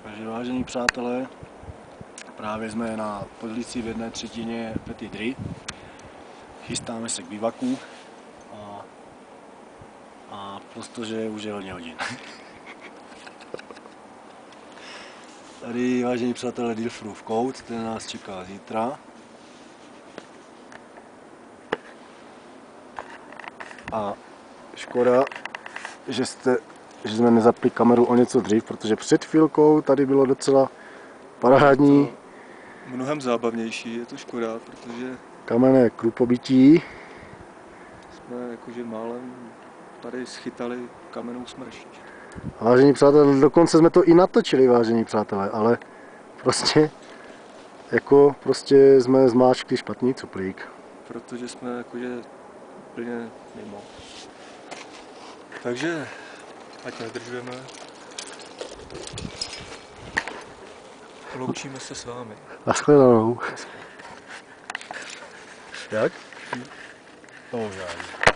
Takže vážení přátelé, právě jsme na Podlici v 1/3 Petit Dry. Chystáme se k bivaku a protože už je hodně hodin. Tady vážení přátelé Dilfrův kout, ten nás čeká zítra. A škoda, že jsme nezapli kameru o něco dřív, protože před chvilkou tady bylo docela parádní. Mnohem zábavnější, je to škoda, protože kamenné krupobití. jsme jakože málem tady schytali kamennou smršť. Vážení přátelé, dokonce jsme to i natočili, vážení přátelé, ale prostě jsme zmáčkli špatný cuplík. Protože jsme jakože úplně mimo. Takže ať nedržujeme. Loučíme se s vámi. Naschledanou. Jak? Oh, já.